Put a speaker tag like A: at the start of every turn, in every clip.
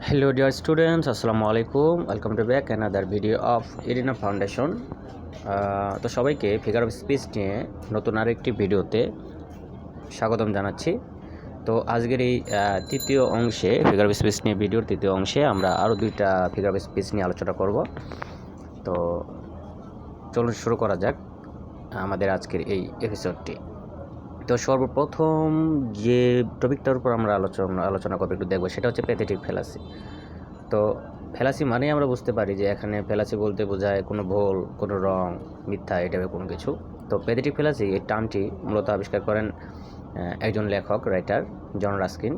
A: Hello dear students, Assalamu alaikum. Welcome to back another video of EDNOUB Foundation. তো সবাইকে figure of speech নিয়ে নতুন আরেকটি ভিডিওতে স্বাগতম জানাচ্ছি। তো আজকের এই তৃতীয় অংশে ফিগার অফ স্পিচ নিয়ে ভিডিওর তৃতীয় অংশে আমরা আরও দুইটা ফিগার অফ স্পিচ নিয়ে আলোচনা করব। তো চলুন শুরু করা যাক আমাদের আজকের এই এপিসোডটি। তো সর্বপ্রথম যে টপিকটার উপর আমরা আলোচনা করবো একটু দেখবো, সেটা হচ্ছে প্যাথেটিক ফ্যালাসি। তো ফ্যালাসি মানেই আমরা বুঝতে পারি যে এখানে ফ্যালাসি বলতে বোঝায় কোনো ভুল, কোনো রং, মিথ্যা, এই টাইপের কোনো কিছু। তো প্যাথেটিক ফ্যালাসি এই টার্মটি মূলত আবিষ্কার করেন একজন লেখক, রাইটার জন রাস্কিন।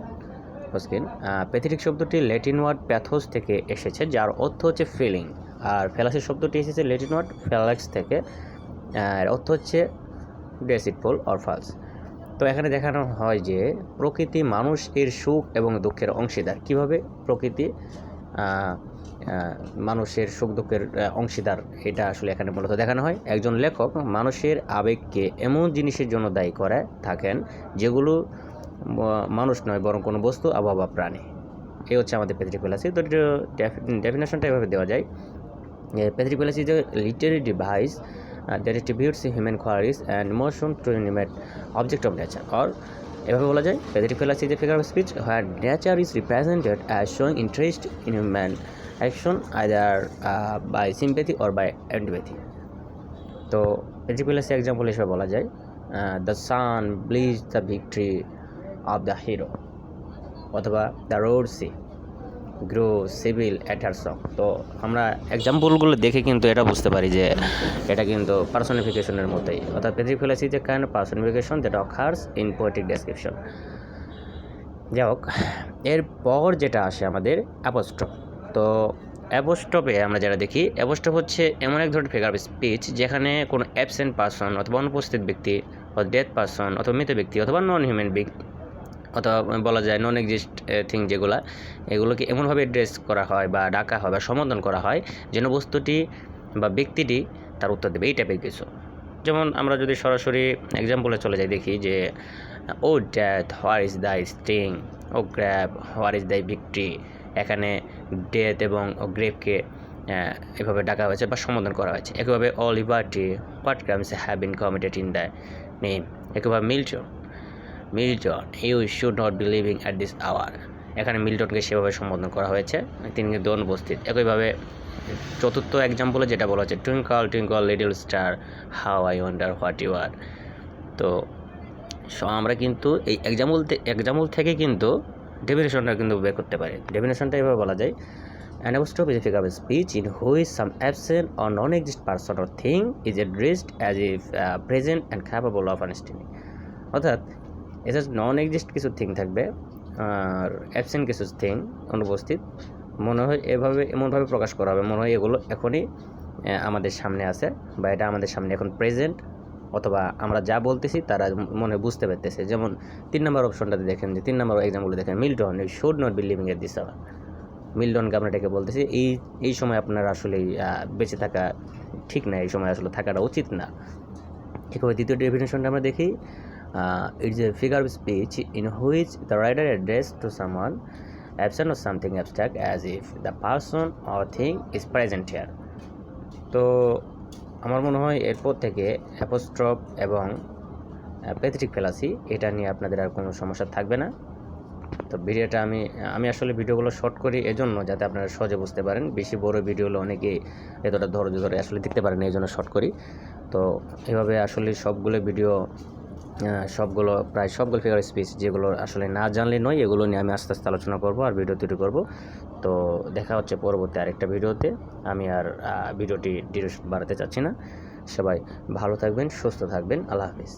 A: প্যাথেটিক শব্দটি ল্যাটিন ওয়ার্ড প্যাথোস থেকে এসেছে, যার অর্থ হচ্ছে ফিলিং। আর ফ্যালাসি শব্দটি এসেছে ল্যাটিন ওয়ার্ড ফ্যালাক্স থেকে, অর্থ হচ্ছে ডেসিটফুল অর ফালস। তো এখানে দেখানো হয় যে প্রকৃতি মানুষ এর সুখ এবং দুঃখের অংশীদার। কিভাবে প্রকৃতি মানুষের সুখ দুঃখের অংশীদার, এটা আসলে এখানে মূলত দেখানো হয়। একজন লেখক মানুষের আবেগকে এমন জিনিসের জন্য দায়ী করে থাকেন যেগুলো মানুষ নয় বরং কোনো বস্তু, আবহাওয়া, প্রাণী। এই হচ্ছে আমাদের প্যাথেটিক ফ্যালাসি। তো ডেফিনেশনটা এভাবে দেওয়া যায়। Pathetic fallacy is a literary device that attributes human qualities and emotion to inanimate object of nature, or এভাবে বলা যায় pathetic fallacy is a figure of speech where nature is represented as showing interest in human action either by sympathy or by antipathy. তো pathetic fallacy example হিসেবে বলা যায় the sun blaze the victory of the hero, অথবা the rude sea grew civil at her song. তো আমরা এক্সাম্পলগুলো দেখে কিন্তু এটা বুঝতে পারি যে এটা কিন্তু পার্সনিফিকেশনের মতোই, অর্থাৎ প্যাথেটিক ফ্যালাসি যে kind of personification that occurs in poetic description. যাই হোক, এরপর যেটা আসে আমাদের অ্যাপোস্ট্রফ। তো অ্যাপোস্ট্রফে আমরা যেটা দেখি, অ্যাপোস্ট্রফ হচ্ছে এমন এক ধরনের ফিগার অফ স্পিচ যেখানে কোনো অ্যাবসেন্ট পারসন অথবা অনুপস্থিত ব্যক্তি, অথবা ডেথ পারসন অথবা মৃত ব্যক্তি অথবা নন হিউম্যান বিং, অথবা বলা যায় নন এক্সিস্ট থিং, এগুলোকে এমনভাবে অ্যাড্রেস করা হয় বা ডাকা হয় বা সম্বোধন করা হয় যেন বস্তুটি বা ব্যক্তিটি তার উত্তর দেবে, এই টাইপের কিছু। যেমন আমরা যদি সরাসরি এক্সাম্পলে চলে যাই, দেখি যে O death where is the sting, O grave where is the victory. এখানে ডেথ এবং গ্রেভকে এভাবে ডাকা হয়েছে বা সম্বোধন করা হয়েছে। একইভাবে O liberty what crimes have been committed in the name. একইভাবে Milton, you should not be living at this hour. এখানে মিল্টনকে সেভাবে সম্বোধন করা হয়েছে, তিনি কিন্তু অনুপস্থিত। একইভাবে চতুর্থ এক্সাম্পলে যেটা বলা হচ্ছে twinkle twinkle little star how I wonder what you are. তো আমরা কিন্তু এই এক্সাম্পল থেকে কিন্তু ডেফিনেশনটা কিন্তু বের করতে পারি। ডেফিনেশনটা এভাবে বলা যায়, an apostrophe is a figure of speech in which some absent or non-exist person or thing is addressed as if present and capable of understanding। অর্থাৎ এটা নন এক্সিস্ট কিছু থিং থাকবে আর অ্যাবসেন্ট কিছু থিং, অনুপস্থিত, মনে হয় এমনভাবে প্রকাশ করা হবে মনে হয় এগুলো এখনই আমাদের সামনে আছে বা এটা আমাদের সামনে এখন প্রেজেন্ট, অথবা আমরা যা বলতেছি তারা মনে বুঝতে পারতেছে। যেমন 3 নম্বর অপশনটাতে দেখেন, যে 3 নম্বর এক্সাম্পলে দেখেন Milton you should not be living at this hour. মিল্টনকে আমরা এটাকে বলতেছি এই সময় আপনার আসলে বেঁচে থাকা ঠিক না, এই সময় আসলে থাকাটা উচিত না। ঠিক আছে, দ্বিতীয় ডেফিনেশনটা আমরা দেখি, it's a figure of speech in which the writer addressed to someone absent or something abstract as if the person or thing is present here। তো আমার মনে হয় এরপর থেকে অ্যাপোস্ট্রফ এবং প্যাথেটিক ফ্যালাসি এটা নিয়ে আপনাদের আর কোনো সমস্যা থাকবে না। তো ভিডিওটা আমি আসলে ভিডিওগুলো শর্ট করি এজন্য যাতে আপনারা সহজে বুঝতে পারেন। বেশি বড় ভিডিও হলে অনেকেই এতটা ধৈর্য ধরে আসলে দেখতে পারেন, এই জন্য শর্ট করি। তো এভাবে আসলে প্রায় সবগুলো ফিগার স্পিচ যেগুলো আসলে না জানলে নয়, এগুলো নিয়ে আমি আস্তে আস্তে আলোচনা করব আর ভিডিও তৈরি করব। তো দেখা হচ্ছে পরবর্তী আরেকটা ভিডিওতে। আমি আর ভিডিওটি ডিউরেশন বাড়াতে চাচ্ছি না। সবাই ভালো থাকবেন, সুস্থ থাকবেন। আল্লাহ হাফিজ।